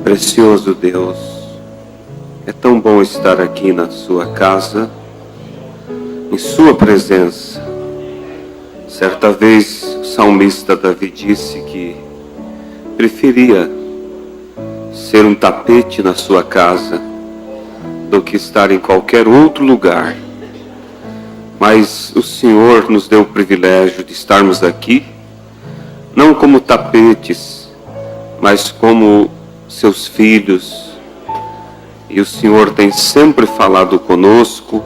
Precioso Deus, é tão bom estar aqui na sua casa, em sua presença. Certa vez o salmista Davi disse que preferia ser um tapete na sua casa do que estar em qualquer outro lugar. Mas o Senhor nos deu o privilégio de estarmos aqui, não como tapetes, mas como seus filhos. E o Senhor tem sempre falado conosco,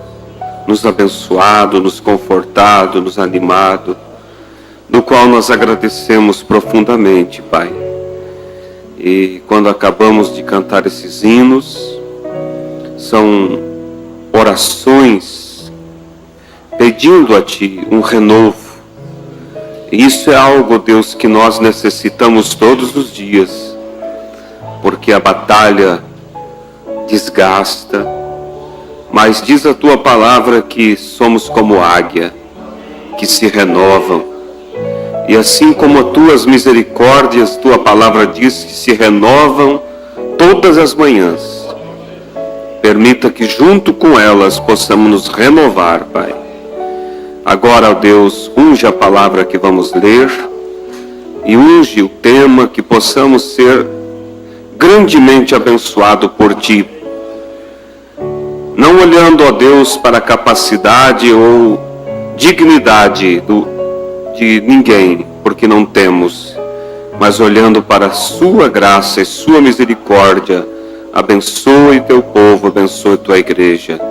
nos abençoado, nos confortado, nos animado, do qual nós agradecemos profundamente, Pai. E quando acabamos de cantar esses hinos, são orações pedindo a Ti um renovo. E isso é algo, Deus, que nós necessitamos todos os dias, porque a batalha desgasta, mas diz a Tua palavra que somos como águia, que se renovam. E assim como as Tuas misericórdias, Tua palavra diz que se renovam todas as manhãs. Permita que junto com elas possamos nos renovar, Pai. Agora, ó Deus, unge a palavra que vamos ler e unge o tema, que possamos ser grandemente abençoado por Ti. Não olhando, ó Deus, para a capacidade ou dignidade de ninguém, porque não temos, mas olhando para a Sua graça e Sua misericórdia. Abençoe Teu povo, abençoe Tua igreja.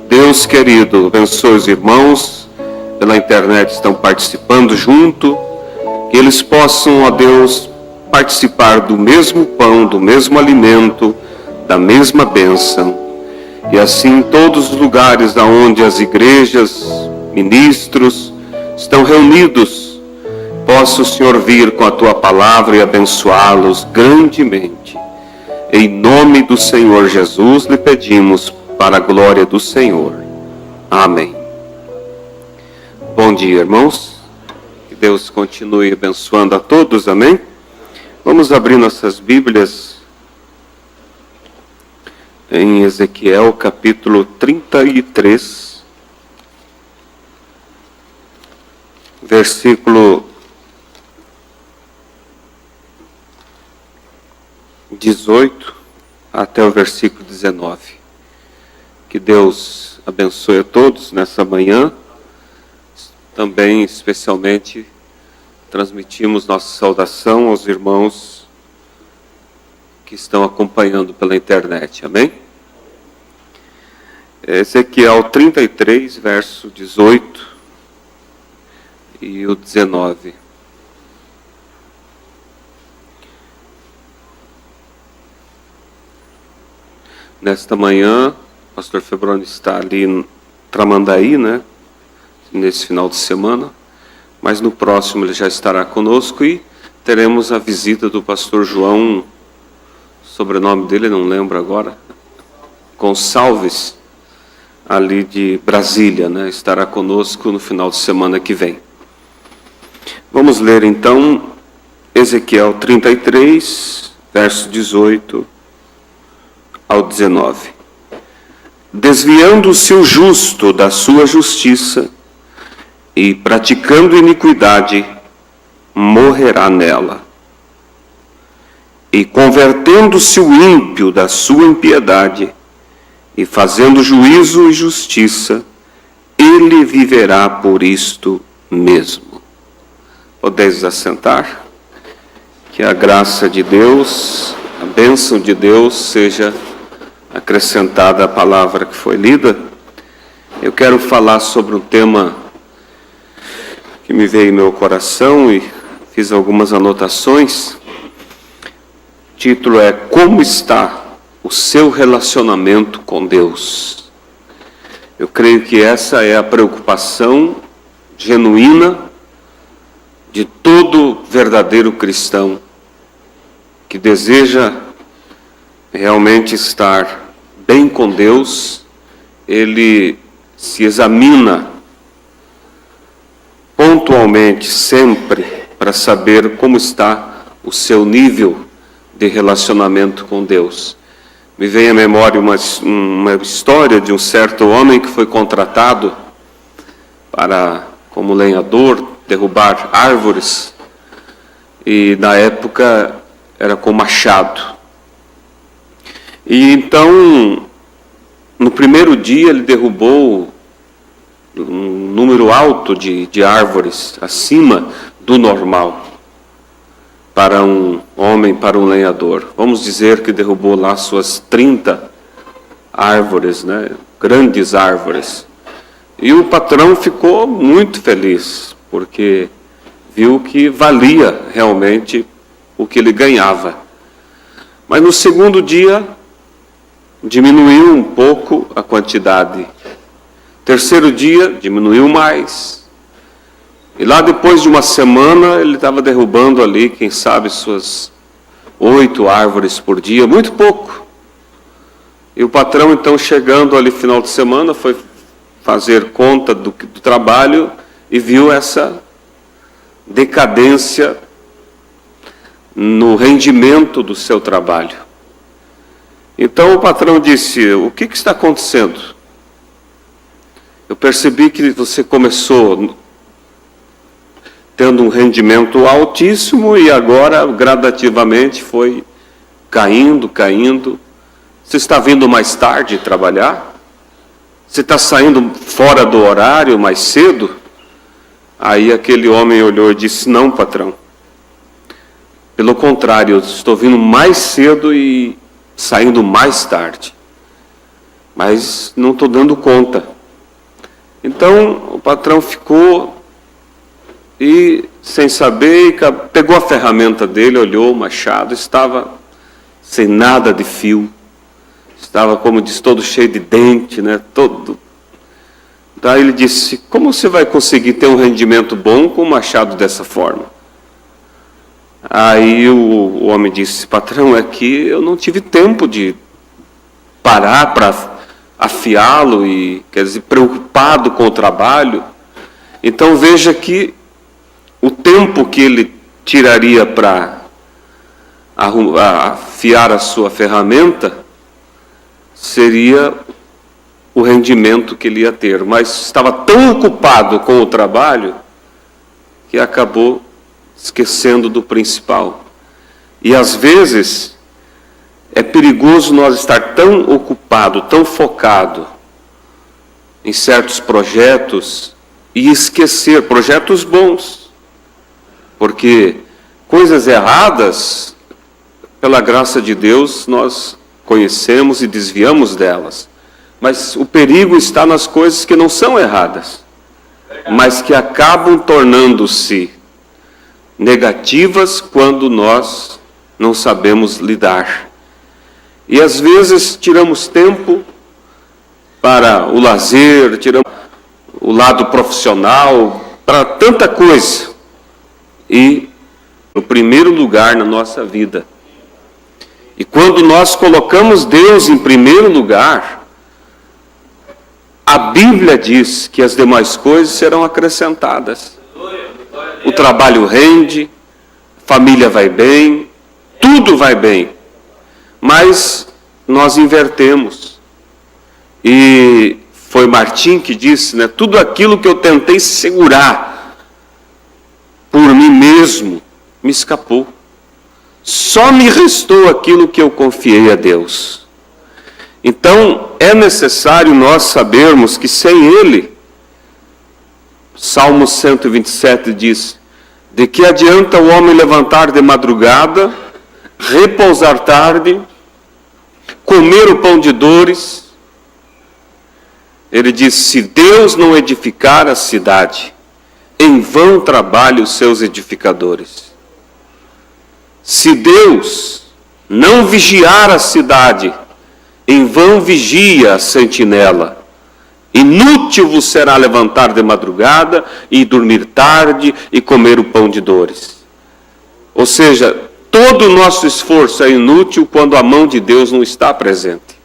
Deus querido, abençoe os irmãos pela internet, estão participando junto, que eles possam, ó Deus, participar do mesmo pão, do mesmo alimento, da mesma bênção. E assim, em todos os lugares onde as igrejas, ministros estão reunidos, possa o Senhor vir com a Tua palavra e abençoá-los grandemente. Em nome do Senhor Jesus lhe pedimos, para a glória do Senhor. Amém. Bom dia, irmãos. Que Deus continue abençoando a todos, amém? Vamos abrir nossas Bíblias em Ezequiel capítulo 33, versículo 18 até o versículo 19. Que Deus abençoe a todos nessa manhã. Também, especialmente, transmitimos nossa saudação aos irmãos que estão acompanhando pela internet, amém? Ezequiel 33, verso 18 e o 19. Nesta manhã, o pastor Febrônio está ali em Tramandaí, né? Nesse final de semana, mas no próximo ele já estará conosco e teremos a visita do pastor João, o sobrenome dele não lembro agora, Gonçalves, ali de Brasília, né? Estará conosco no final de semana que vem. Vamos ler então Ezequiel 33, verso 18 ao 19. Desviando-se o justo da sua justiça e praticando iniquidade, morrerá nela. E convertendo-se o ímpio da sua impiedade, e fazendo juízo e justiça, ele viverá por isto mesmo. Podeis assentar? Que a graça de Deus, a bênção de Deus seja acrescentada à palavra que foi lida. Eu quero falar sobre um tema que me veio em meu coração e fiz algumas anotações. O título é: Como está o seu relacionamento com Deus? Eu creio que essa é a preocupação genuína de todo verdadeiro cristão que deseja realmente estar bem com Deus. Ele se examina pontualmente, sempre, para saber como está o seu nível de relacionamento com Deus. Me vem à memória uma história de um certo homem que foi contratado para, como lenhador, derrubar árvores, e na época era com machado. E então, no primeiro dia, ele derrubou um número alto de árvores, acima do normal, para um homem, para um lenhador. Vamos dizer que derrubou lá suas 30 árvores, né? Grandes árvores. E o patrão ficou muito feliz, porque viu que valia realmente o que ele ganhava. Mas no segundo dia, diminuiu um pouco a quantidade. Terceiro dia, diminuiu mais. E lá depois de uma semana, ele estava derrubando ali, quem sabe, suas 8 árvores por dia, muito pouco. E o patrão, então, chegando ali final de semana, foi fazer conta do trabalho e viu essa decadência no rendimento do seu trabalho. Então o patrão disse: o que está acontecendo? Eu percebi que você começou tendo um rendimento altíssimo e agora gradativamente foi caindo. Você está vindo mais tarde trabalhar? Você está saindo fora do horário mais cedo? Aí aquele homem olhou e disse: não, patrão. Pelo contrário, eu estou vindo mais cedo e saindo mais tarde. Mas não estou dando conta. Então o patrão ficou e, sem saber, pegou a ferramenta dele, olhou o machado, estava sem nada de fio. Estava, como diz, todo cheio de dente, né? Todo. Daí ele disse: como você vai conseguir ter um rendimento bom com um machado dessa forma? Aí o homem disse: patrão, é que eu não tive tempo de parar para afiá-lo, e, quer dizer, preocupado com o trabalho. Então veja que o tempo que ele tiraria para afiar a sua ferramenta seria o rendimento que ele ia ter, mas estava tão ocupado com o trabalho que acabou esquecendo do principal. E às vezes é perigoso nós estar tão ocupado, tão focado em certos projetos e esquecer projetos bons, porque coisas erradas, pela graça de Deus, nós conhecemos e desviamos delas. Mas o perigo está nas coisas que não são erradas, mas que acabam tornando-se negativas quando nós não sabemos lidar. E às vezes tiramos tempo para o lazer, tiramos o lado profissional, para tanta coisa. E no primeiro lugar na nossa vida. E quando nós colocamos Deus em primeiro lugar, a Bíblia diz que as demais coisas serão acrescentadas. O trabalho rende, a família vai bem, tudo vai bem. Mas nós invertemos. E foi Martim que disse, né, tudo aquilo que eu tentei segurar por mim mesmo me escapou. Só me restou aquilo que eu confiei a Deus. Então, é necessário nós sabermos que sem Ele, Salmo 127 diz: de que adianta o homem levantar de madrugada, repousar tarde, comer o pão de dores? Ele diz: se Deus não edificar a cidade, em vão trabalham os seus edificadores. Se Deus não vigiar a cidade, em vão vigia a sentinela. Inútil vos será levantar de madrugada e dormir tarde e comer o pão de dores. Ou seja, todo o nosso esforço é inútil quando a mão de Deus não está presente.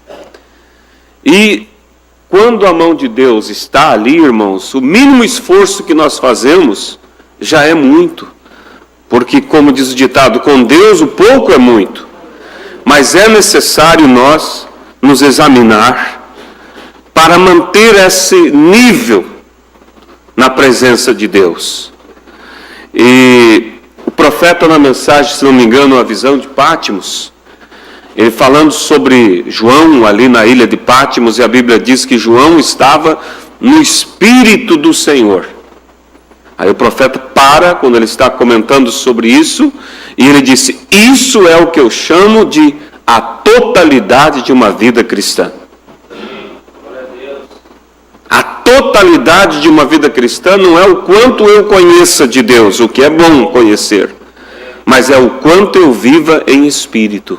E quando a mão de Deus está ali, irmãos, o mínimo esforço que nós fazemos já é muito. Porque, como diz o ditado, com Deus o pouco é muito. mas é necessário nós nos examinar para manter esse nível na presença de Deus. E o profeta, na mensagem, se não me engano, a visão de Pátimos, ele falando sobre João ali na ilha de Pátimos, e a Bíblia diz que João estava no Espírito do Senhor. Aí o profeta para, quando ele está comentando sobre isso, e ele disse: isso é o que eu chamo de a totalidade de uma vida cristã. A totalidade de uma vida cristã não é o quanto eu conheça de Deus, o que é bom conhecer, mas é o quanto eu viva em espírito.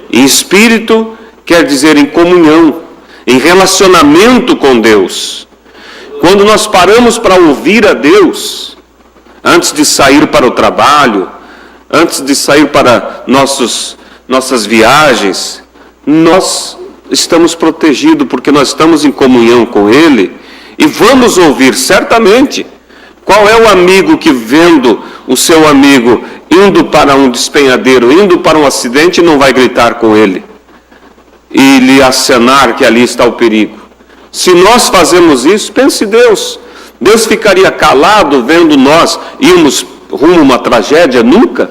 E espírito quer dizer em comunhão, em relacionamento com Deus. Quando nós paramos para ouvir a Deus, antes de sair para o trabalho, antes de sair para nossas viagens, nós estamos protegidos porque nós estamos em comunhão com Ele e vamos ouvir certamente. Qual é o amigo que, vendo o seu amigo indo para um despenhadeiro, indo para um acidente, não vai gritar com ele e lhe acenar que ali está o perigo? Se nós fazemos isso, pense Deus. Deus ficaria calado vendo nós irmos rumo a uma tragédia? Nunca.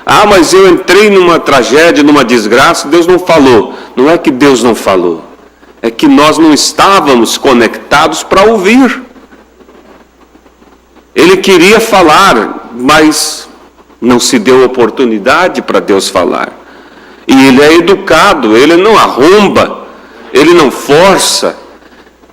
Ah, mas eu entrei numa tragédia, numa desgraça, Deus não falou. Não é que Deus não falou, é que nós não estávamos conectados para ouvir. Ele queria falar, mas não se deu oportunidade para Deus falar. E Ele é educado, Ele não arromba, Ele não força.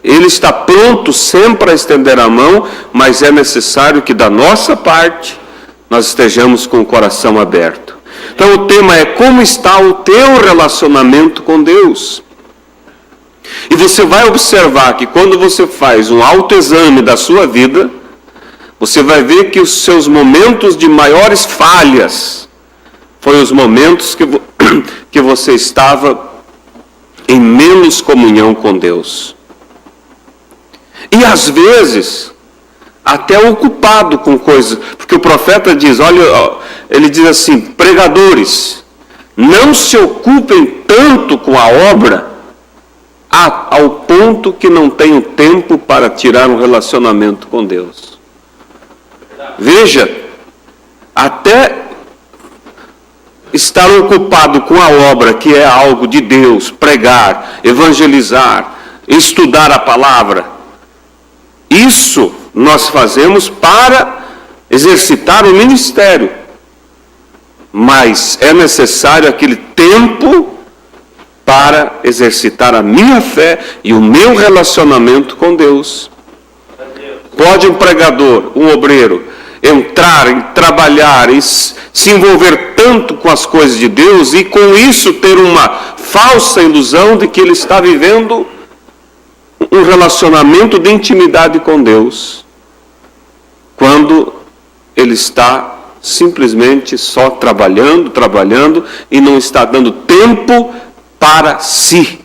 Ele está pronto sempre a estender a mão, mas é necessário que da nossa parte nós estejamos com o coração aberto. Então o tema é: como está o teu relacionamento com Deus? E você vai observar que quando você faz um autoexame da sua vida, você vai ver que os seus momentos de maiores falhas foram os momentos que você estava em menos comunhão com Deus. E às vezes, até ocupado com coisas, porque o profeta diz, olha, ele diz assim: pregadores, não se ocupem tanto com a obra ao ponto que não tenham tempo para tirar um relacionamento com Deus. Veja, até estar ocupado com a obra, que é algo de Deus, pregar, evangelizar, estudar a palavra, isso nós fazemos para exercitar o ministério. Mas é necessário aquele tempo para exercitar a minha fé e o meu relacionamento com Deus. Pode um pregador, um obreiro, entrar, trabalhar e se envolver tanto com as coisas de Deus e com isso ter uma falsa ilusão de que ele está vivendo um relacionamento de intimidade com Deus, quando ele está simplesmente só trabalhando e não está dando tempo para si.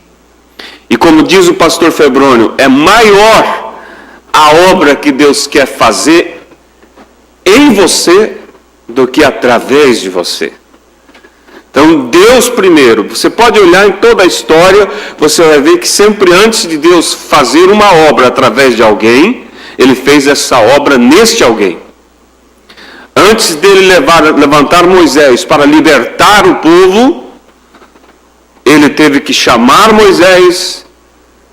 E como diz o pastor Febrônio, é maior a obra que Deus quer fazer em você do que através de você. Então, Deus primeiro. Você pode olhar em toda a história, você vai ver que sempre antes de Deus fazer uma obra através de alguém, Ele fez essa obra neste alguém. Antes dele levantar Moisés para libertar o povo, Ele teve que chamar Moisés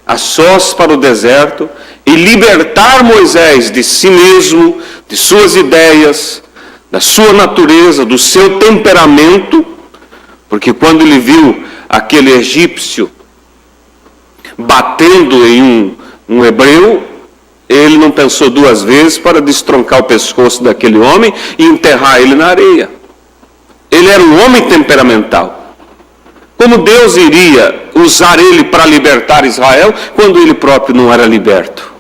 a sós para o deserto e libertar Moisés de si mesmo, de suas ideias, da sua natureza, do seu temperamento, porque quando ele viu aquele egípcio batendo em um hebreu, ele não pensou duas vezes para destroncar o pescoço daquele homem e enterrar ele na areia. Ele era um homem temperamental. Como Deus iria usar ele para libertar Israel quando ele próprio não era liberto?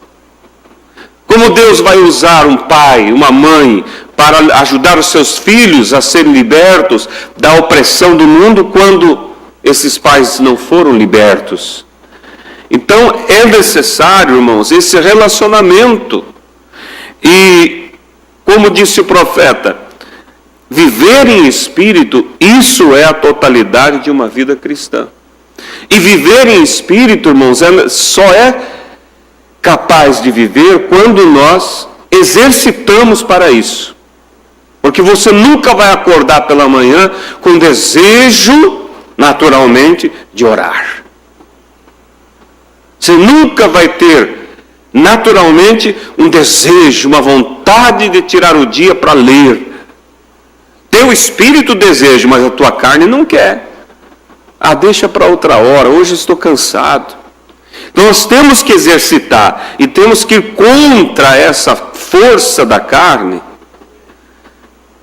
Como Deus vai usar um pai, uma mãe, para ajudar os seus filhos a serem libertos da opressão do mundo quando esses pais não foram libertos? Então é necessário, irmãos, esse relacionamento. E como disse o profeta, Viver em espírito, isso é a totalidade de uma vida cristã. E viver em espírito, irmãos, só é capaz de viver quando nós exercitamos para isso. Porque você nunca vai acordar pela manhã com desejo, naturalmente, de orar. Você nunca vai ter, naturalmente, um desejo, uma vontade de tirar o dia para ler. Teu espírito deseja, mas a tua carne não quer. Deixa para outra hora, hoje estou cansado. Nós temos que exercitar e temos que ir contra essa força da carne.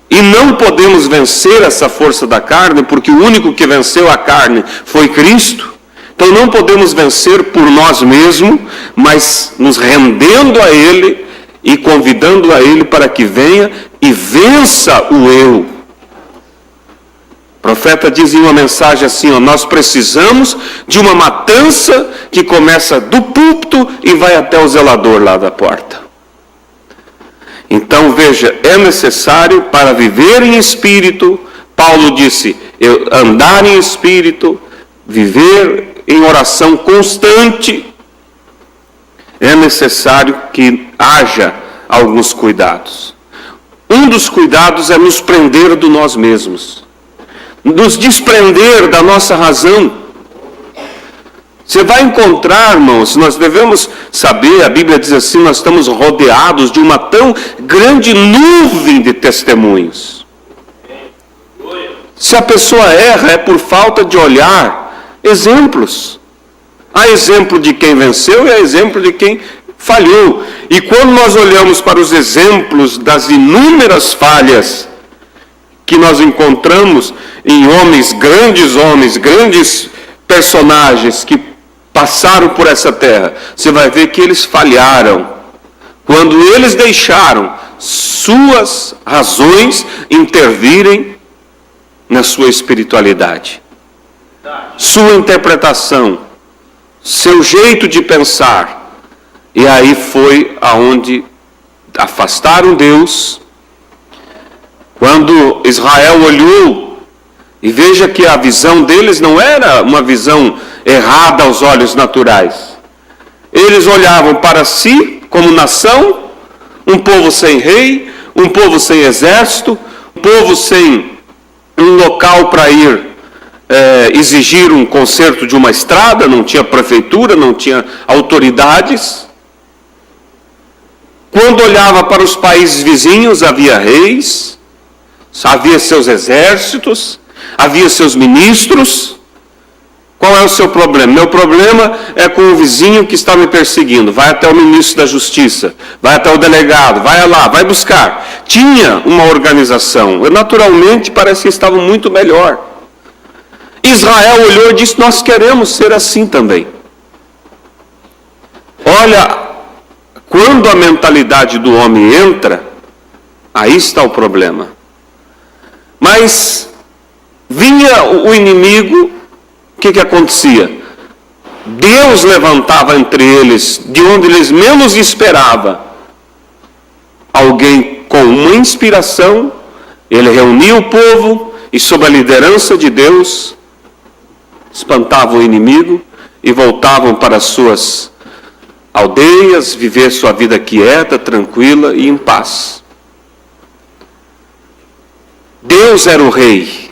E não podemos vencer essa força da carne, porque o único que venceu a carne foi Cristo. Então não podemos vencer por nós mesmos, mas nos rendendo a Ele e convidando a Ele para que venha e vença o eu. O profeta diz em uma mensagem assim, nós precisamos de uma matança que começa do púlpito e vai até o zelador lá da porta. Então veja, é necessário para viver em espírito, Paulo disse, andar em espírito, viver em oração constante, é necessário que haja alguns cuidados. Um dos cuidados é nos prender do nós mesmos. Nos desprender da nossa razão. Você vai encontrar, irmãos, nós devemos saber, a Bíblia diz assim, nós estamos rodeados de uma tão grande nuvem de testemunhos. Se a pessoa erra, é por falta de olhar exemplos. Há exemplo de quem venceu e há exemplo de quem falhou. E quando nós olhamos para os exemplos das inúmeras falhas que nós encontramos em homens, grandes personagens que passaram por essa terra, você vai ver que eles falharam quando eles deixaram suas razões intervirem na sua espiritualidade, sua interpretação, seu jeito de pensar, e aí foi aonde afastaram Deus. Quando Israel olhou, e veja que a visão deles não era uma visão errada aos olhos naturais. Eles olhavam para si como nação, um povo sem rei, um povo sem exército, um povo sem um local para ir exigir um conserto de uma estrada, não tinha prefeitura, não tinha autoridades. Quando olhava para os países vizinhos, havia reis, havia seus exércitos, havia seus ministros. Qual é o seu problema? Meu problema é com o vizinho que está me perseguindo. Vai até o ministro da Justiça, vai até o delegado, vai lá, vai buscar. Tinha uma organização. Naturalmente, parece que estavam muito melhor. Israel olhou e disse, nós queremos ser assim também. Olha, quando a mentalidade do homem entra, aí está o problema. Mas vinha o inimigo, o que acontecia? Deus levantava entre eles, de onde eles menos esperavam, alguém com uma inspiração, ele reunia o povo e sob a liderança de Deus, espantavam o inimigo e voltavam para suas aldeias, viver sua vida quieta, tranquila e em paz. Deus era o rei,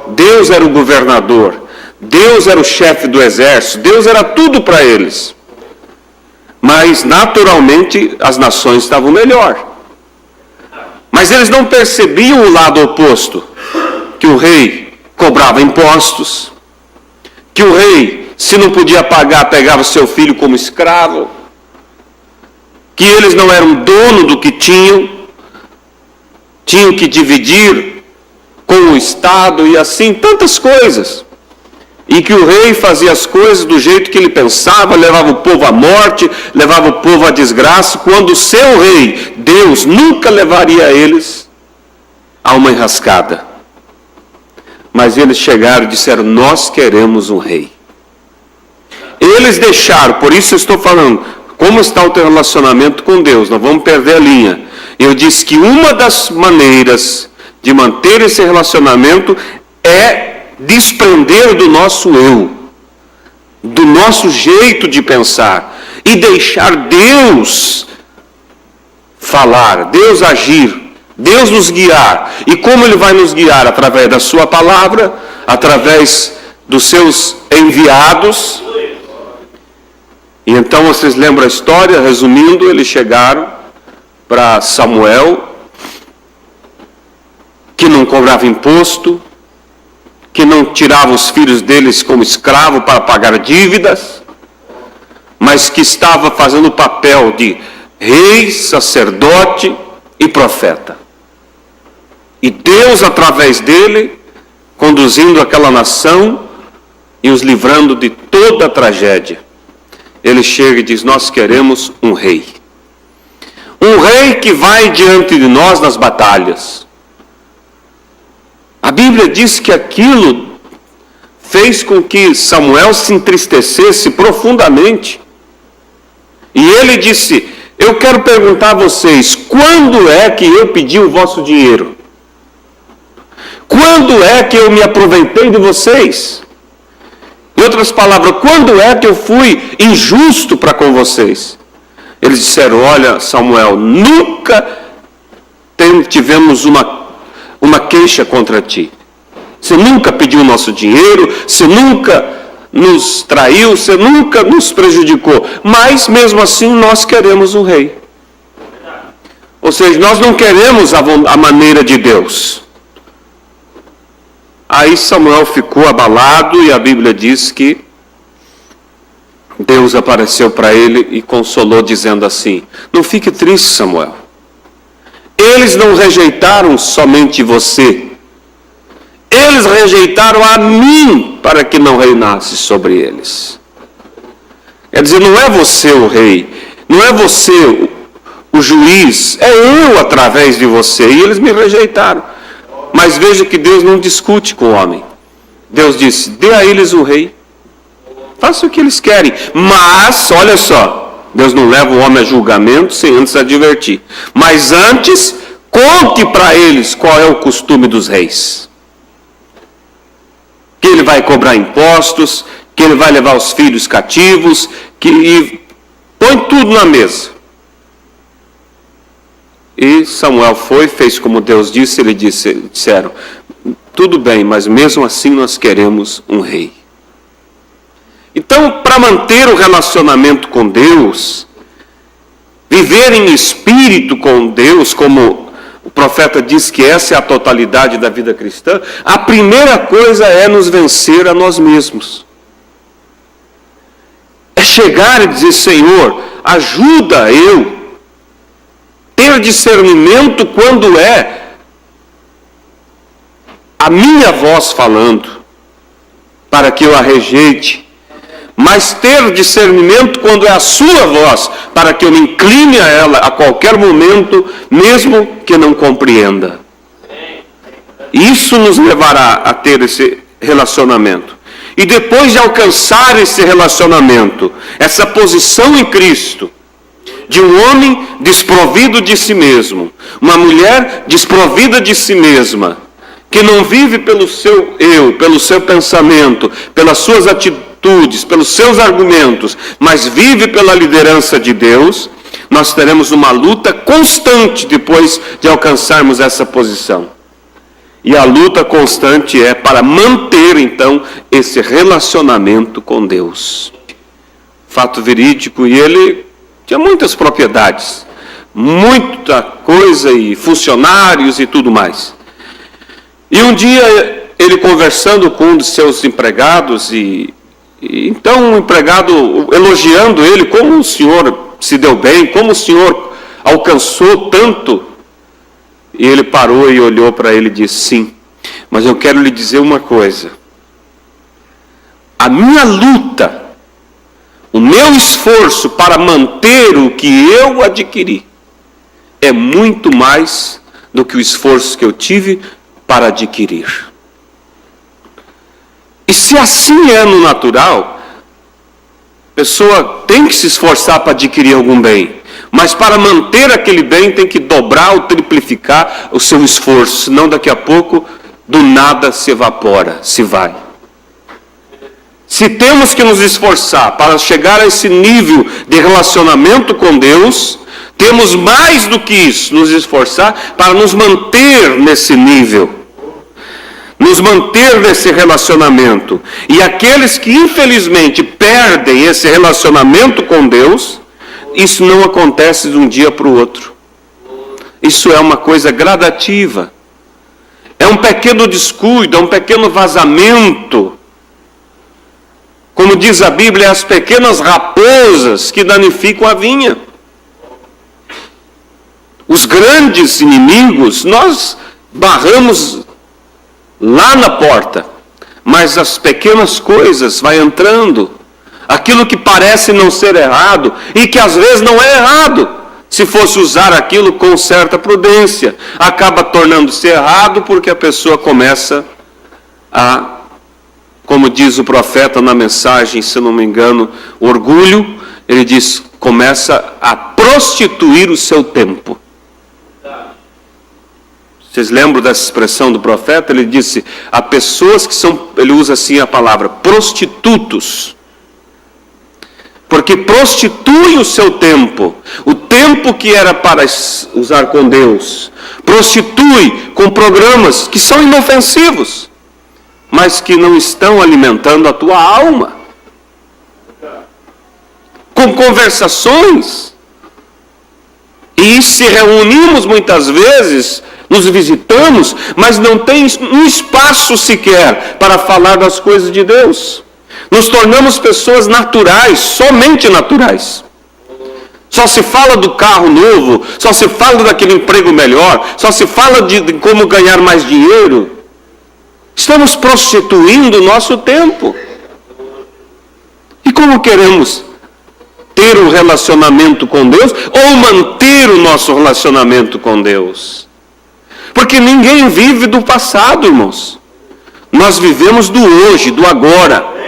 Deus era o governador, Deus era o chefe do exército, Deus era tudo para eles. Mas, naturalmente, as nações estavam melhor. Mas eles não percebiam o lado oposto, que o rei cobrava impostos, que o rei, se não podia pagar, pegava seu filho como escravo, que eles não eram dono do que tinham que dividir com o Estado e assim, tantas coisas. E que o rei fazia as coisas do jeito que ele pensava, levava o povo à morte, levava o povo à desgraça, quando o seu rei, Deus, nunca levaria eles a uma enrascada. Mas eles chegaram e disseram, nós queremos um rei. Eles deixaram, por isso eu estou falando, como está o teu relacionamento com Deus? Nós vamos perder a linha. Eu disse que uma das maneiras de de manter esse relacionamento é desprender do nosso eu, do nosso jeito de pensar e deixar Deus falar, Deus agir, Deus nos guiar. E como Ele vai nos guiar? Através da sua palavra, através dos seus enviados. E então vocês lembram a história? Resumindo, eles chegaram para Samuel, que não cobrava imposto, que não tirava os filhos deles como escravo para pagar dívidas, mas que estava fazendo o papel de rei, sacerdote e profeta. E Deus, através dele, conduzindo aquela nação e os livrando de toda a tragédia. Ele chega e diz: nós queremos um rei. Um rei que vai diante de nós nas batalhas. A Bíblia diz que aquilo fez com que Samuel se entristecesse profundamente. E ele disse: eu quero perguntar a vocês, quando é que eu pedi o vosso dinheiro? Quando é que eu me aproveitei de vocês? Em outras palavras, quando é que eu fui injusto para com vocês? Eles disseram: olha, Samuel, nunca tivemos uma queixa contra ti. Você nunca pediu o nosso dinheiro, você nunca nos traiu, você nunca nos prejudicou. Mas, mesmo assim, nós queremos um rei. Ou seja, nós não queremos a maneira de Deus. Aí Samuel ficou abalado e a Bíblia diz que Deus apareceu para ele e consolou, dizendo assim: não fique triste, Samuel. Eles não rejeitaram somente você. Eles rejeitaram a mim para que não reinasse sobre eles. Quer dizer, não é você o rei, não é você o juiz, é eu através de você. E eles me rejeitaram. Mas veja que Deus não discute com o homem. Deus disse: dê a eles o rei. Faça o que eles querem. Mas, olha só, Deus não leva o homem a julgamento sem antes advertir. Mas antes, conte para eles qual é o costume dos reis. Que ele vai cobrar impostos, que ele vai levar os filhos cativos, e põe tudo na mesa. E Samuel fez como Deus disse, disseram: tudo bem, mas mesmo assim nós queremos um rei. Então, para manter o relacionamento com Deus, viver em espírito com Deus, como o profeta diz que essa é a totalidade da vida cristã, a primeira coisa é nos vencer a nós mesmos. É chegar e dizer: Senhor, ajuda eu ter discernimento quando é a minha voz falando, para que eu a rejeite. Mas ter discernimento quando é a sua voz, para que eu me incline a ela a qualquer momento, mesmo que não compreenda. Isso nos levará a ter esse relacionamento. E depois de alcançar esse relacionamento, essa posição em Cristo, de um homem desprovido de si mesmo, uma mulher desprovida de si mesma, que não vive pelo seu eu, pelo seu pensamento, pelas suas atitudes, pelos seus argumentos, mas vive pela liderança de Deus, nós teremos uma luta constante depois de alcançarmos essa posição. E a luta constante é para manter, então, esse relacionamento com Deus. Fato verídico, e ele tinha muitas propriedades, muita coisa e funcionários e tudo mais. E um dia, ele conversando com um de seus empregados, e então o empregado elogiando ele, como o senhor se deu bem, como o senhor alcançou tanto. E ele parou e olhou para ele e disse: sim, mas eu quero lhe dizer uma coisa. A minha luta, o meu esforço para manter o que eu adquiri, é muito mais do que o esforço que eu tive para adquirir. E se assim é no natural, a pessoa tem que se esforçar para adquirir algum bem. Mas para manter aquele bem tem que dobrar ou triplicar o seu esforço, senão daqui a pouco do nada se evapora, se vai. Se temos que nos esforçar para chegar a esse nível de relacionamento com Deus, temos mais do que isso, nos esforçar para nos manter nesse nível, nos manter nesse relacionamento. E aqueles que infelizmente perdem esse relacionamento com Deus, isso não acontece de um dia para o outro. Isso é uma coisa gradativa. É um pequeno descuido, é um pequeno vazamento. Como diz a Bíblia, as pequenas raposas que danificam a vinha. Os grandes inimigos, nós barramos lá na porta, mas as pequenas coisas vai entrando. Aquilo que parece não ser errado, e que às vezes não é errado, se fosse usar aquilo com certa prudência, acaba tornando-se errado porque a pessoa começa a, como diz o profeta na mensagem, se não me engano, orgulho, ele diz, começa a prostituir o seu tempo. Vocês lembram dessa expressão do profeta? Ele disse, há pessoas que são, ele usa assim a palavra, prostitutos. Porque prostitui o seu tempo, o tempo que era para usar com Deus, prostitui com programas que são inofensivos, mas que não estão alimentando a tua alma, com conversações, e se reunimos muitas vezes, nos visitamos, mas não tem um espaço sequer para falar das coisas de Deus. Nos tornamos pessoas naturais, somente naturais. Só se fala do carro novo, só se fala daquele emprego melhor, só se fala de como ganhar mais dinheiro. Estamos prostituindo o nosso tempo. E como queremos ter um relacionamento com Deus ou manter o nosso relacionamento com Deus? Porque ninguém vive do passado, irmãos. Nós vivemos do hoje, do agora.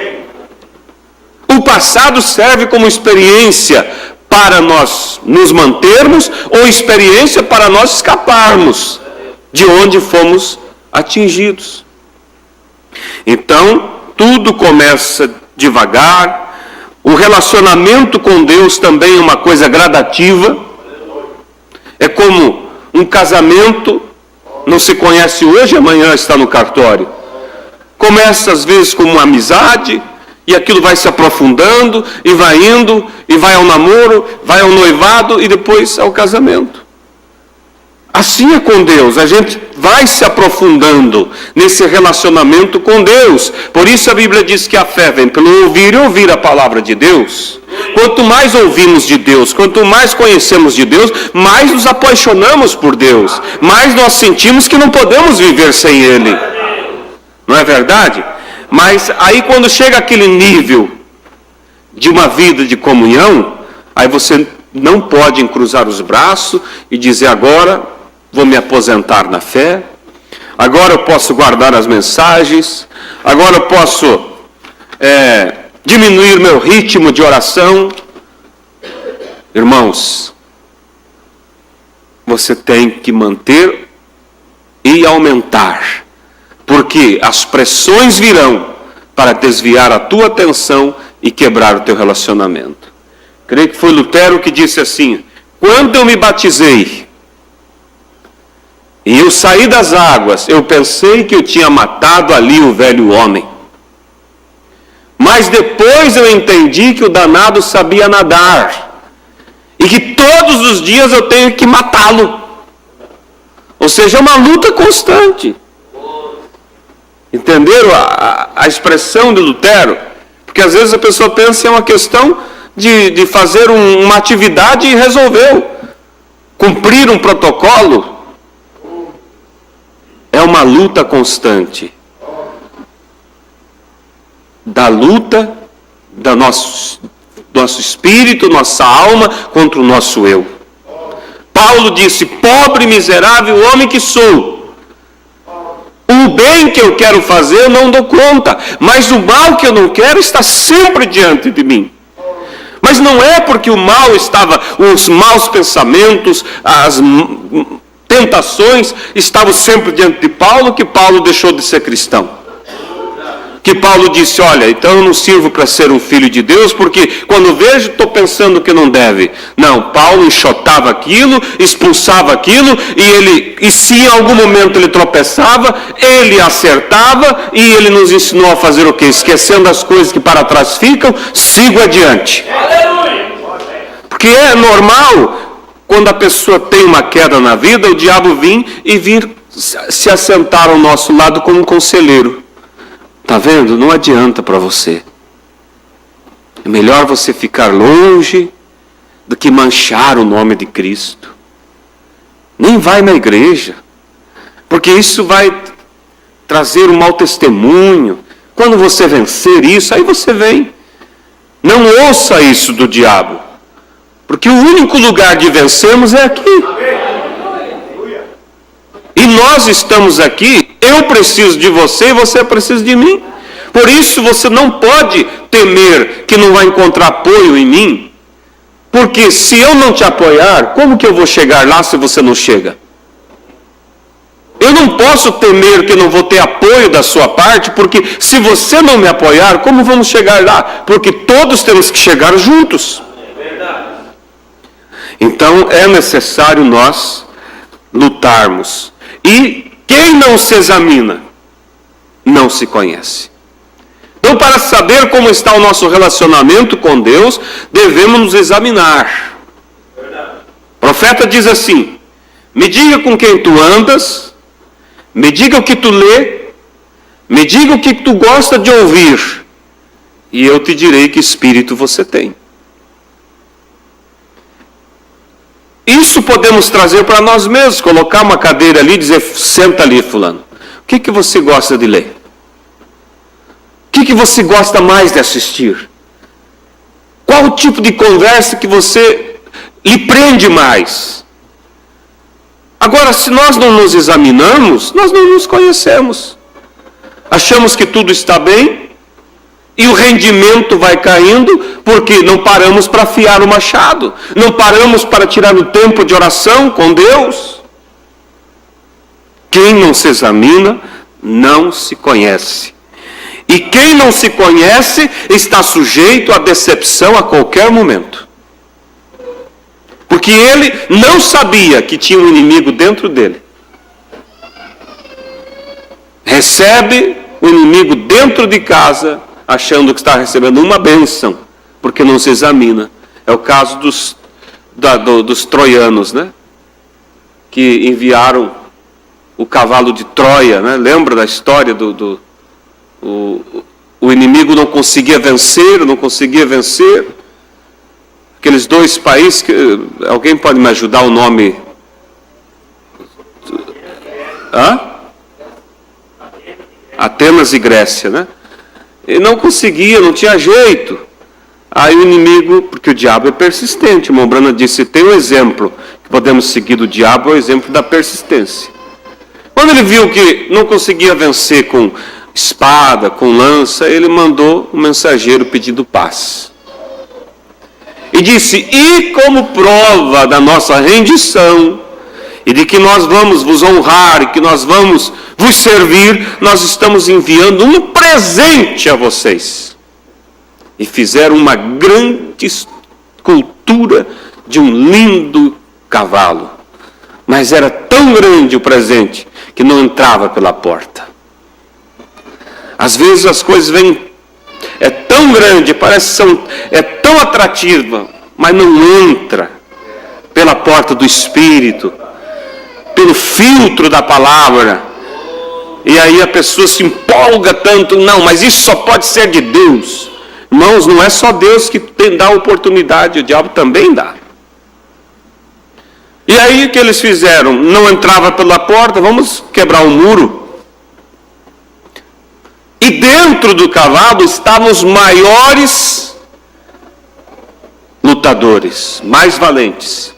O passado serve como experiência para nós nos mantermos ou experiência para nós escaparmos de onde fomos atingidos. Então, tudo começa devagar. O relacionamento com Deus também é uma coisa gradativa. É como um casamento, não se conhece hoje, amanhã está no cartório. Começa às vezes como uma amizade, e aquilo vai se aprofundando, e vai indo, e vai ao namoro, vai ao noivado, e depois ao casamento. Assim é com Deus, a gente vai se aprofundando nesse relacionamento com Deus. Por isso a Bíblia diz que a fé vem pelo ouvir e ouvir a palavra de Deus. Quanto mais ouvimos de Deus, quanto mais conhecemos de Deus, mais nos apaixonamos por Deus, mais nós sentimos que não podemos viver sem Ele. Não é verdade? Mas aí quando chega aquele nível de uma vida de comunhão, aí você não pode cruzar os braços e dizer agora vou me aposentar na fé, agora eu posso guardar as mensagens, agora eu posso diminuir meu ritmo de oração. Irmãos, você tem que manter e aumentar, porque as pressões virão para desviar a tua atenção e quebrar o teu relacionamento. Creio que foi Lutero que disse assim: quando eu me batizei e eu saí das águas, eu pensei que eu tinha matado ali o velho homem. Mas depois eu entendi que o danado sabia nadar e que todos os dias eu tenho que matá-lo. Ou seja, é uma luta constante. Entenderam a expressão de Lutero? Porque às vezes a pessoa pensa que é uma questão de fazer uma atividade e resolveu. Cumprir um protocolo é uma luta constante. Da luta do nosso espírito, nossa alma contra o nosso eu. Paulo disse: pobre, miserável homem que sou. O bem que eu quero fazer eu não dou conta, mas o mal que eu não quero está sempre diante de mim. Mas não é porque o mal estava, os maus pensamentos, as tentações estavam sempre diante de Paulo, que Paulo deixou de ser cristão. Que Paulo disse, olha, então eu não sirvo para ser um filho de Deus, porque quando vejo estou pensando que não deve. Não, Paulo enxotava aquilo, expulsava aquilo, e se em algum momento ele tropeçava, ele acertava, e ele nos ensinou a fazer o quê? Esquecendo as coisas que para trás ficam, sigo adiante. Porque é normal, quando a pessoa tem uma queda na vida, o diabo vir se assentar ao nosso lado como um conselheiro. Está vendo? Não adianta para você. É melhor você ficar longe do que manchar o nome de Cristo. Nem vai na igreja, porque isso vai trazer um mau testemunho. Quando você vencer isso, aí você vem. Não ouça isso do diabo, porque o único lugar de vencermos é aqui. E nós estamos aqui, eu preciso de você e você precisa de mim. Por isso você não pode temer que não vai encontrar apoio em mim. Porque se eu não te apoiar, como que eu vou chegar lá se você não chega? Eu não posso temer que não vou ter apoio da sua parte, porque se você não me apoiar, como vamos chegar lá? Porque todos temos que chegar juntos. Então é necessário nós lutarmos. E quem não se examina, não se conhece. Então, para saber como está o nosso relacionamento com Deus, devemos nos examinar. O profeta diz assim, me diga com quem tu andas, me diga o que tu lê, me diga o que tu gosta de ouvir, e eu te direi que espírito você tem. Isso podemos trazer para nós mesmos, colocar uma cadeira ali e dizer, senta ali, fulano. O que você gosta de ler? O que você gosta mais de assistir? Qual o tipo de conversa que você lhe prende mais? Agora, se nós não nos examinamos, nós não nos conhecemos. Achamos que tudo está bem e o rendimento vai caindo porque não paramos para afiar o machado, não paramos para tirar o tempo de oração com Deus. Quem não se examina, não se conhece. E quem não se conhece está sujeito à decepção a qualquer momento. Porque ele não sabia que tinha um inimigo dentro dele. Recebe o inimigo dentro de casa, achando que está recebendo uma bênção, porque não se examina. É o caso dos troianos, né? Que enviaram o cavalo de Troia, né? Lembra da história o inimigo não conseguia vencer. Aqueles dois países, alguém pode me ajudar o nome? Atenas e Grécia, né? E não conseguia, não tinha jeito. Aí o inimigo, porque o diabo é persistente, o irmão Brana disse, tem um exemplo que podemos seguir do diabo, é o exemplo da persistência. Quando ele viu que não conseguia vencer com espada, com lança, ele mandou um mensageiro pedindo paz. E disse, e como prova da nossa rendição, e de que nós vamos vos honrar, e que nós vamos vos servir, nós estamos enviando um presente a vocês. E fizeram uma grande escultura de um lindo cavalo. Mas era tão grande o presente, que não entrava pela porta. Às vezes as coisas vêm, é tão grande, é tão atrativa, mas não entra pela porta do Espírito, pelo filtro da palavra. E aí a pessoa se empolga tanto, não, mas isso só pode ser de Deus. Irmãos, não é só Deus que dá a oportunidade, o diabo também dá. E aí o que eles fizeram? Não entrava pela porta, vamos quebrar um muro. E dentro do cavalo estavam os maiores lutadores, mais valentes.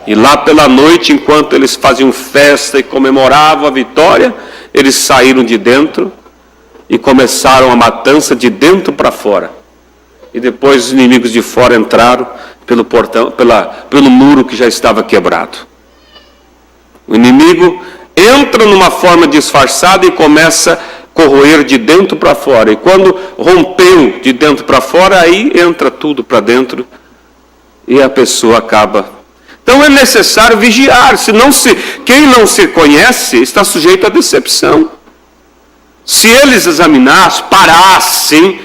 E lá pela noite, enquanto eles faziam festa e comemoravam a vitória, eles saíram de dentro e começaram a matança de dentro para fora. e depois os inimigos de fora entraram pelo portão, pelo muro que já estava quebrado. O inimigo entra numa forma disfarçada e começa a corroer de dentro para fora. E quando rompeu de dentro para fora, aí entra tudo para dentro e a pessoa acaba. Então é necessário vigiar. Quem não se conhece está sujeito à decepção. Se eles examinassem, parassem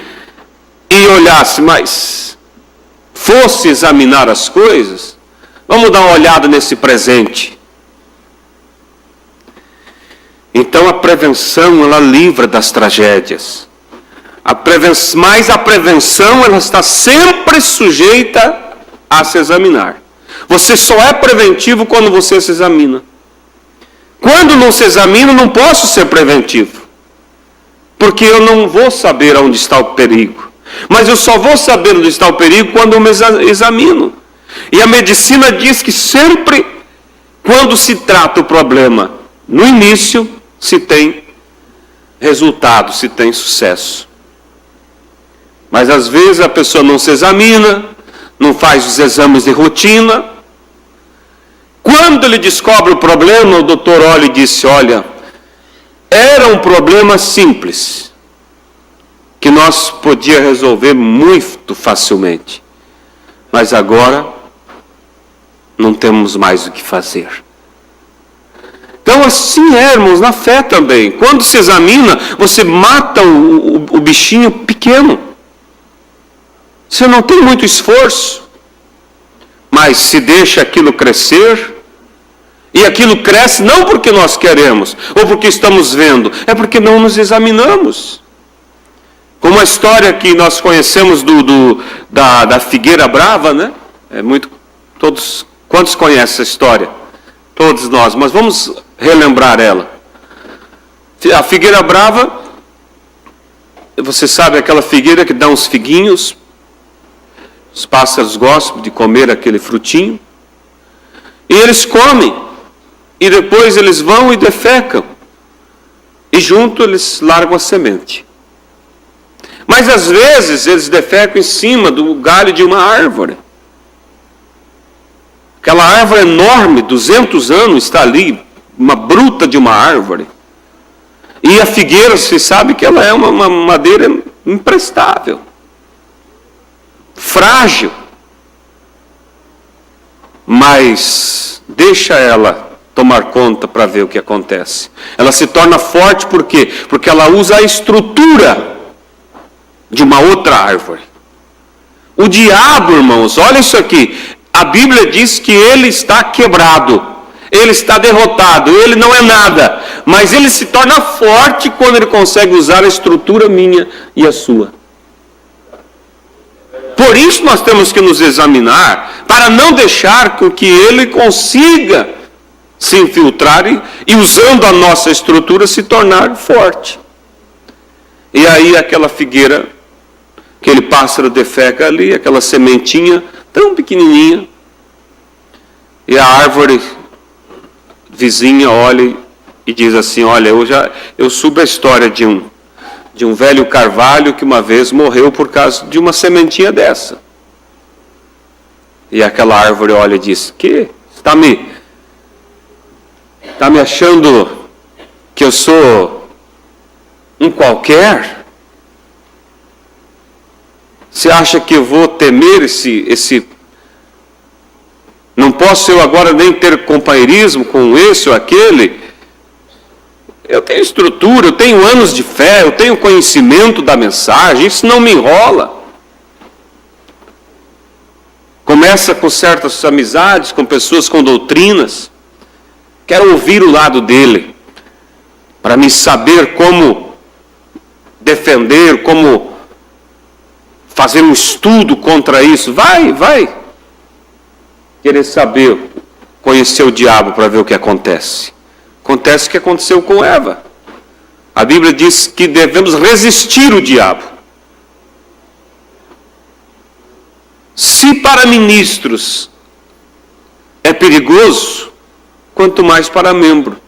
e olhassem, mas fosse examinar as coisas, vamos dar uma olhada nesse presente. Então a prevenção, ela livra das tragédias. Mas a prevenção, ela está sempre sujeita a se examinar. Você só é preventivo quando você se examina. Quando não se examina, não posso ser preventivo. Porque eu não vou saber onde está o perigo. Mas eu só vou saber onde está o perigo quando eu me examino. E a medicina diz que sempre, quando se trata o problema no início, se tem resultado, se tem sucesso. Mas às vezes a pessoa não se examina, não faz os exames de rotina. Quando ele descobre o problema, o doutor olha e disse, olha, era um problema simples, que nós podíamos resolver muito facilmente. Mas agora, não temos mais o que fazer. Então assim é, irmãos, na fé também. Quando se examina, você mata o bichinho pequeno. Você não tem muito esforço. Mas se deixa aquilo crescer, e aquilo cresce não porque nós queremos, ou porque estamos vendo, é porque não nos examinamos. Como a história que nós conhecemos da figueira brava, né? Quantos conhecem essa história? Todos nós, mas vamos relembrar ela. A figueira brava, você sabe, aquela figueira que dá uns figuinhos, os pássaros gostam de comer aquele frutinho, e eles comem. E depois eles vão e defecam. E junto eles largam a semente. Mas às vezes eles defecam em cima do galho de uma árvore. Aquela árvore enorme, 200 anos, está ali, uma bruta de uma árvore. E a figueira, você sabe que ela é uma madeira imprestável. Frágil. Mas deixa ela tomar conta para ver o que acontece. Ela se torna forte por quê? Porque ela usa a estrutura de uma outra árvore. O diabo, irmãos, olha isso aqui. A Bíblia diz que ele está quebrado. Ele está derrotado. Ele não é nada. Mas ele se torna forte quando ele consegue usar a estrutura minha e a sua. Por isso nós temos que nos examinar, para não deixar com que ele consiga se infiltrar e usando a nossa estrutura, se tornar forte. E aí aquela figueira, aquele pássaro defeca ali, aquela sementinha tão pequenininha, e a árvore vizinha olha e diz assim, olha, eu subo a história de um velho carvalho que uma vez morreu por causa de uma sementinha dessa. E aquela árvore olha e diz, que? Está me achando que eu sou um qualquer? Você acha que eu vou temer esse... Não posso eu agora nem ter companheirismo com esse ou aquele? Eu tenho estrutura, eu tenho anos de fé, eu tenho conhecimento da mensagem, isso não me enrola. Começa com certas amizades, com pessoas com doutrinas. Quero ouvir o lado dele, para me saber como defender, como fazer um estudo contra isso. Vai. Querer saber, conhecer o diabo para ver o que acontece. Acontece o que aconteceu com Eva. A Bíblia diz que devemos resistir o diabo. Se para ministros é perigoso, quanto mais para membro.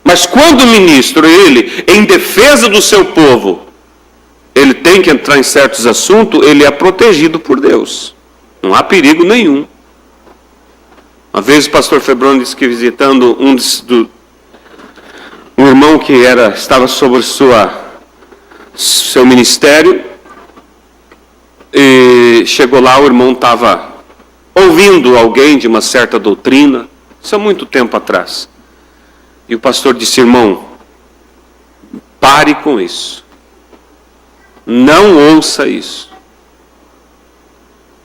Mas quando o ministro, ele, em defesa do seu povo, ele tem que entrar em certos assuntos, ele é protegido por Deus. Não há perigo nenhum. Uma vez o pastor Febroni disse que visitando um irmão que estava sobre seu ministério, e chegou lá, o irmão estava ouvindo alguém de uma certa doutrina, isso há muito tempo atrás. E o pastor disse: irmão, pare com isso. Não ouça isso.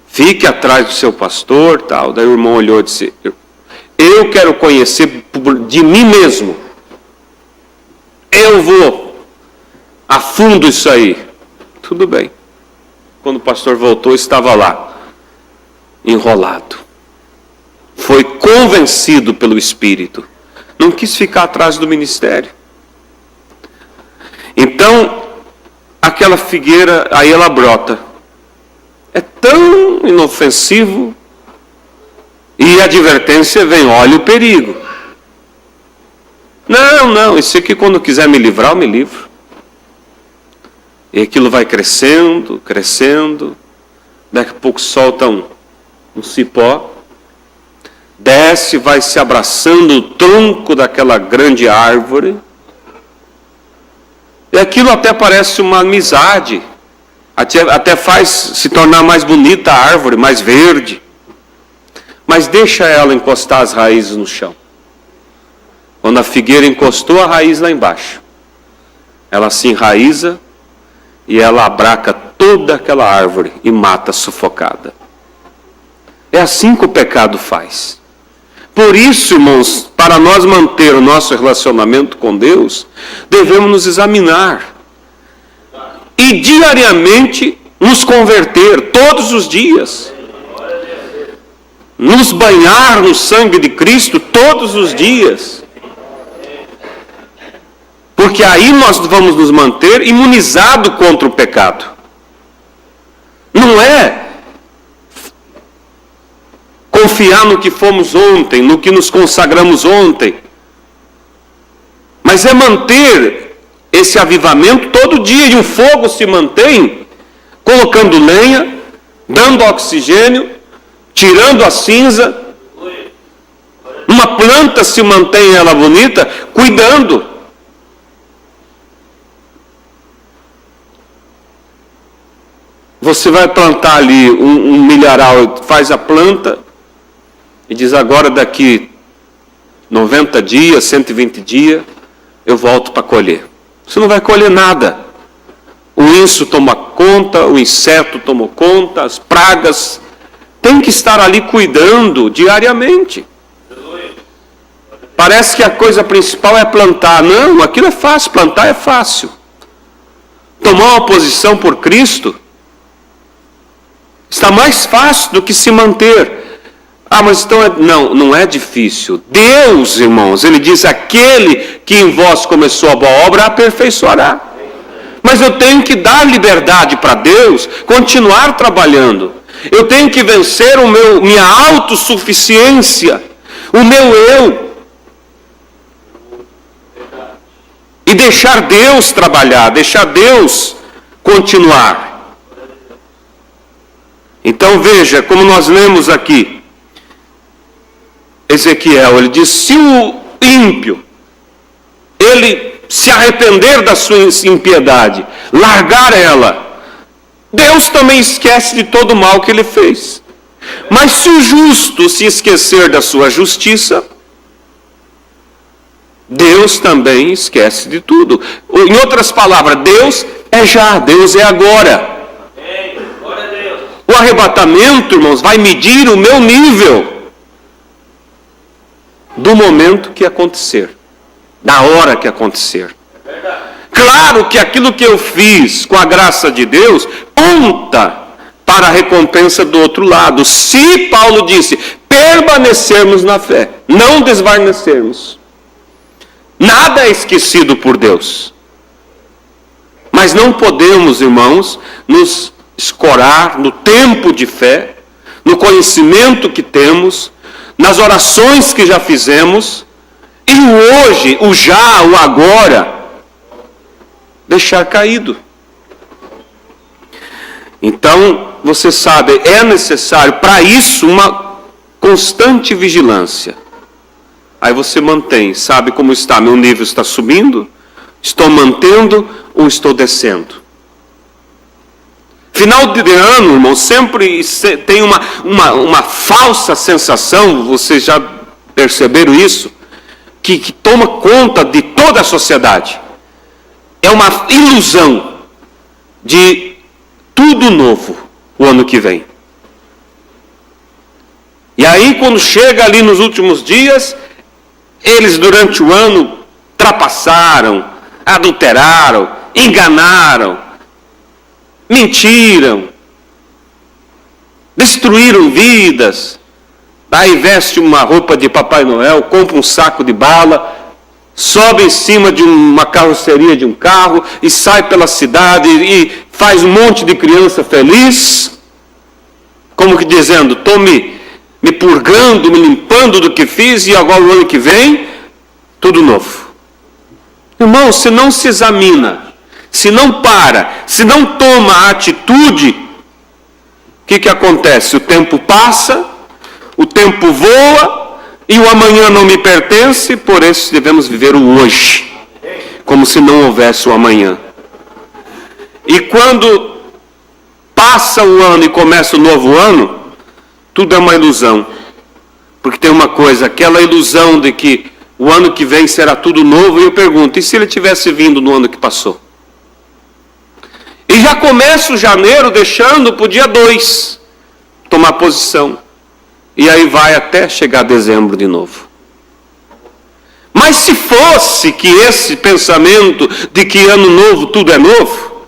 Fique atrás do seu pastor, tal. Daí o irmão olhou e disse: eu quero conhecer de mim mesmo. Eu vou a fundo isso aí. Tudo bem. Quando o pastor voltou, estava lá, enrolado. Foi convencido pelo Espírito. Não quis ficar atrás do ministério. Então, aquela figueira, aí ela brota. É tão inofensivo. E a advertência vem: olha o perigo. Não, isso aqui quando quiser me livrar, eu me livro. E aquilo vai crescendo, crescendo. Daqui a pouco solta um cipó. Desce, vai se abraçando o tronco daquela grande árvore. E aquilo até parece uma amizade. Até faz se tornar mais bonita a árvore, mais verde. Mas deixa ela encostar as raízes no chão. Quando a figueira encostou a raiz lá embaixo, ela se enraiza e ela abraca toda aquela árvore e mata sufocada. É assim que o pecado faz. Por isso, irmãos, para nós manter o nosso relacionamento com Deus, devemos nos examinar. E diariamente nos converter, todos os dias. Nos banhar no sangue de Cristo todos os dias. Porque aí nós vamos nos manter imunizados contra o pecado. Não é confiar no que fomos ontem, no que nos consagramos ontem. Mas é manter esse avivamento todo dia. E o fogo se mantém colocando lenha, dando oxigênio, tirando a cinza. Uma planta se mantém ela bonita, cuidando. Você vai plantar ali um milharal, faz a planta e diz: agora daqui 90 dias, 120 dias, eu volto para colher. Você não vai colher nada. O inso toma conta, o inseto toma conta, as pragas. Tem que estar ali cuidando diariamente. Parece que a coisa principal é plantar. Não, aquilo é fácil, plantar é fácil. Tomar uma posição por Cristo está mais fácil do que se manter. Mas então não é difícil. Deus, irmãos, ele diz: aquele que em vós começou a boa obra, aperfeiçoará. Mas eu tenho que dar liberdade para Deus, continuar trabalhando. Eu tenho que vencer minha autossuficiência, o meu eu. E deixar Deus trabalhar, deixar Deus continuar. Então veja, como nós lemos aqui, Ezequiel, ele diz: se o ímpio, ele se arrepender da sua impiedade, largar ela, Deus também esquece de todo o mal que ele fez. Mas se o justo se esquecer da sua justiça, Deus também esquece de tudo. Em outras palavras, Deus é já, Deus é agora. O arrebatamento, irmãos, vai medir o meu nível do momento que acontecer, da hora que acontecer. Claro que aquilo que eu fiz com a graça de Deus conta para a recompensa do outro lado. Se Paulo disse: permanecermos na fé, não desvanecermos. Nada é esquecido por Deus. Mas não podemos, irmãos, nos escorar no tempo de fé, no conhecimento que temos, nas orações que já fizemos, e o hoje, o já, o agora, deixar caído. Então, você sabe, é necessário para isso uma constante vigilância. Aí você mantém, sabe como está, meu nível está subindo? Estou mantendo ou estou descendo? Final de ano, irmão, sempre tem uma falsa sensação, vocês já perceberam isso? Que toma conta de toda a sociedade. É uma ilusão de tudo novo o ano que vem. E aí, quando chega ali nos últimos dias, eles durante o ano trapassaram, adulteraram, enganaram, mentiram, destruíram vidas. Aí veste uma roupa de Papai Noel, compra um saco de bala, sobe em cima de uma carroceria de um carro e sai pela cidade e faz um monte de criança feliz, como que dizendo, estou me purgando, me limpando do que fiz e agora o ano que vem, tudo novo. Irmão, se não se examina, se não para, se não toma a atitude, o que acontece? O tempo passa, o tempo voa e o amanhã não me pertence, por isso devemos viver o hoje, como se não houvesse o amanhã. E quando passa o ano e começa o novo ano, tudo é uma ilusão. Porque tem uma coisa, aquela ilusão de que o ano que vem será tudo novo, e eu pergunto, e se ele tivesse vindo no ano que passou? E já começa o janeiro deixando para o dia 2 tomar posição. E aí vai até chegar dezembro de novo. Mas se fosse que esse pensamento de que ano novo tudo é novo,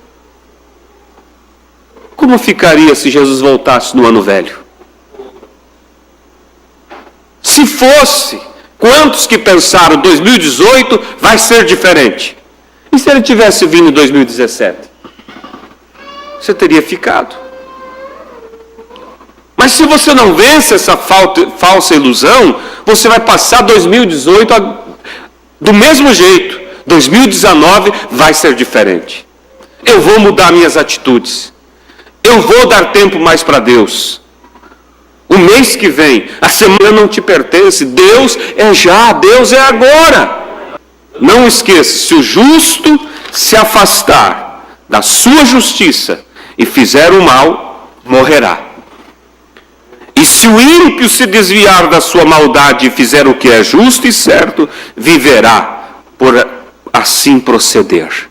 como ficaria se Jesus voltasse no ano velho? Se fosse, quantos que pensaram 2018 vai ser diferente? E se ele tivesse vindo em 2017? Você teria ficado. Mas se você não vence essa falsa ilusão, você vai passar 2018 do mesmo jeito. 2019 vai ser diferente. Eu vou mudar minhas atitudes. Eu vou dar tempo mais para Deus. O mês que vem, a semana não te pertence. Deus é já, Deus é agora. Não esqueça, se o justo se afastar da sua justiça e fizer o mal, morrerá. E se o ímpio se desviar da sua maldade e fizer o que é justo e certo, viverá por assim proceder.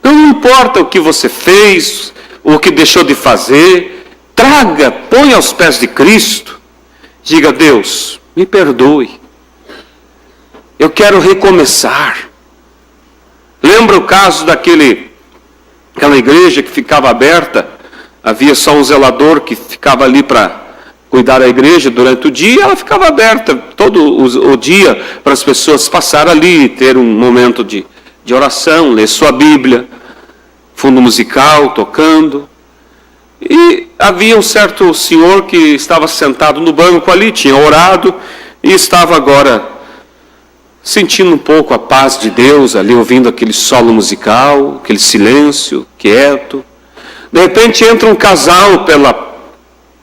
Não importa o que você fez, o que deixou de fazer, traga, põe aos pés de Cristo, diga, Deus, me perdoe, eu quero recomeçar. Lembra o caso daquela igreja que ficava aberta, havia só um zelador que ficava ali para cuidar da igreja durante o dia, ela ficava aberta todo o dia para as pessoas passarem ali, ter um momento de oração, ler sua Bíblia, fundo musical, tocando. E havia um certo senhor que estava sentado no banco ali, tinha orado e estava agora sentindo um pouco a paz de Deus ali, ouvindo aquele solo musical, aquele silêncio quieto. De repente entra um casal pelo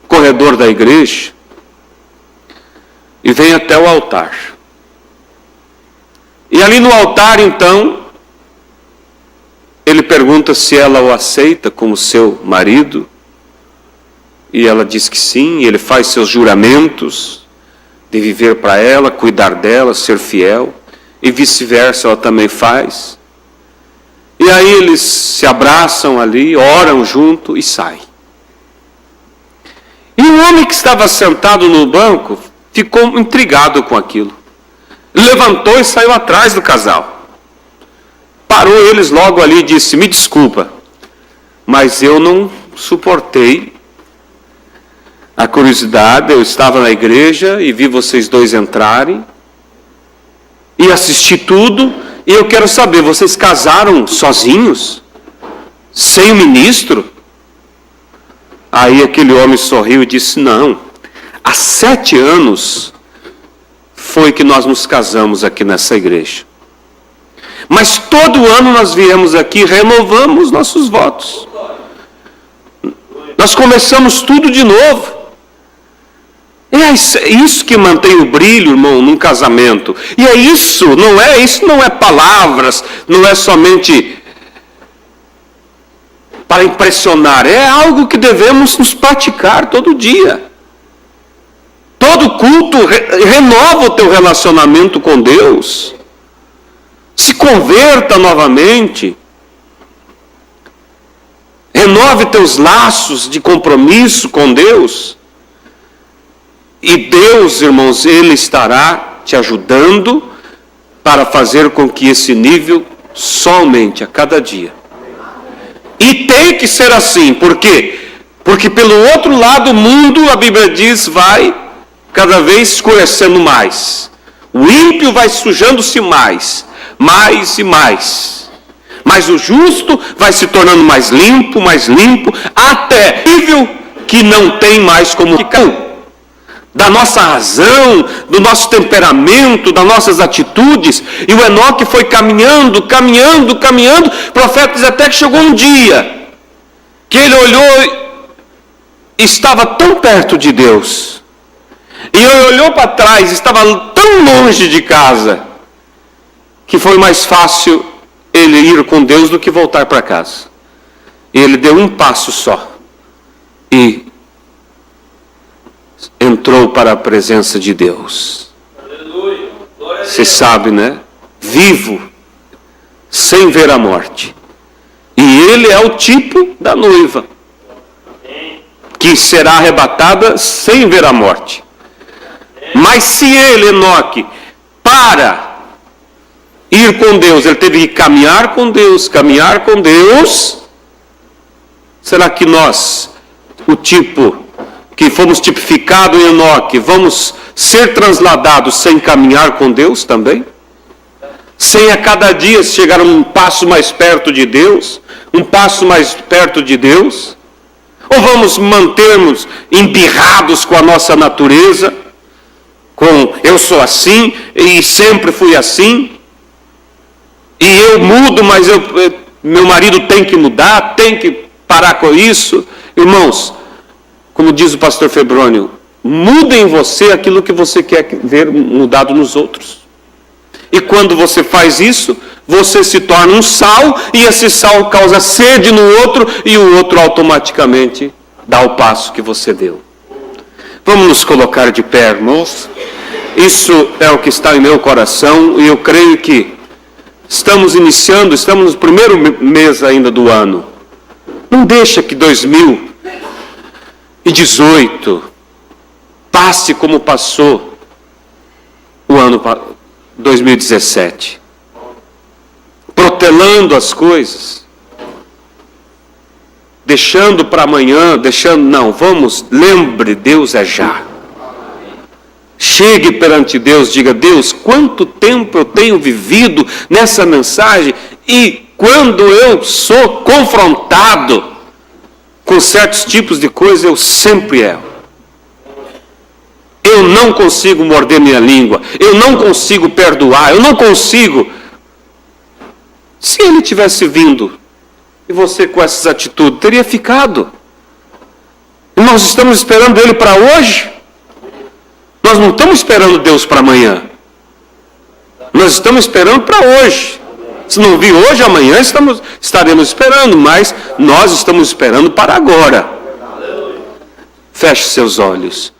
corredor da igreja e vem até o altar. E ali no altar, então, ele pergunta se ela o aceita como seu marido. E ela diz que sim, e ele faz seus juramentos de viver para ela, cuidar dela, ser fiel. E vice-versa, ela também faz. E aí eles se abraçam ali, oram junto e saem. E o homem que estava sentado no banco ficou intrigado com aquilo. Levantou e saiu atrás do casal. Parou eles logo ali e disse, me desculpa, mas eu não suportei a curiosidade, eu estava na igreja e vi vocês dois entrarem e assisti tudo, e eu quero saber, vocês casaram sozinhos? Sem o ministro? Aí aquele homem sorriu e disse, não, há 7 anos foi que nós nos casamos aqui nessa igreja. Mas todo ano nós viemos aqui e renovamos nossos votos. Nós começamos tudo de novo. É isso que mantém o brilho, irmão, num casamento. E é isso não é palavras, não é somente para impressionar, é algo que devemos nos praticar todo dia. Todo culto renova o teu relacionamento com Deus. Se converta novamente. Renove teus laços de compromisso com Deus. E Deus, irmãos, Ele estará te ajudando para fazer com que esse nível só aumente a cada dia. E tem que ser assim, por quê? Porque pelo outro lado o mundo, a Bíblia diz, vai cada vez escurecendo mais. O ímpio vai sujando-se mais e mais. Mas o justo vai se tornando mais limpo, até nível que não tem mais como ficar. Da nossa razão, do nosso temperamento, das nossas atitudes. E o Enoque foi caminhando. O profeta diz até que chegou um dia que ele olhou e estava tão perto de Deus. E ele olhou para trás, estava tão longe de casa, que foi mais fácil ele ir com Deus do que voltar para casa. E ele deu um passo só. E entrou para a presença de Deus. Aleluia. Você sabe, né? Vivo, sem ver a morte. E ele é o tipo da noiva, que será arrebatada sem ver a morte. Mas se ele, Enoque, para ir com Deus, ele teve que caminhar com Deus, será que nós, o tipo que fomos tipificados em Enoque, vamos ser transladados sem caminhar com Deus também? Sem a cada dia chegar um passo mais perto de Deus? Ou vamos mantermos embirrados com a nossa natureza? Com eu sou assim e sempre fui assim? E eu mudo, mas meu marido tem que mudar, tem que parar com isso? Irmãos, como diz o pastor Febrônio, muda em você aquilo que você quer ver mudado nos outros. E quando você faz isso, você se torna um sal, e esse sal causa sede no outro, e o outro automaticamente dá o passo que você deu. Vamos nos colocar de pé, irmãos. Isso é o que está em meu coração, e eu creio que estamos no primeiro mês ainda do ano. Não deixa que 2018 passe como passou o ano 2017, protelando as coisas, deixando para amanhã, lembre, Deus é já. Chegue perante Deus, diga: Deus, quanto tempo eu tenho vivido nessa mensagem, e quando eu sou confrontado com certos tipos de coisas, eu sempre erro. Eu não consigo morder minha língua, eu não consigo perdoar, eu não consigo. Se ele tivesse vindo, e você com essas atitudes, teria ficado. E nós estamos esperando ele para hoje. Nós não estamos esperando Deus para amanhã. Nós estamos esperando para hoje. Se não vir hoje, amanhã estaremos esperando, mas nós estamos esperando para agora. Feche seus olhos.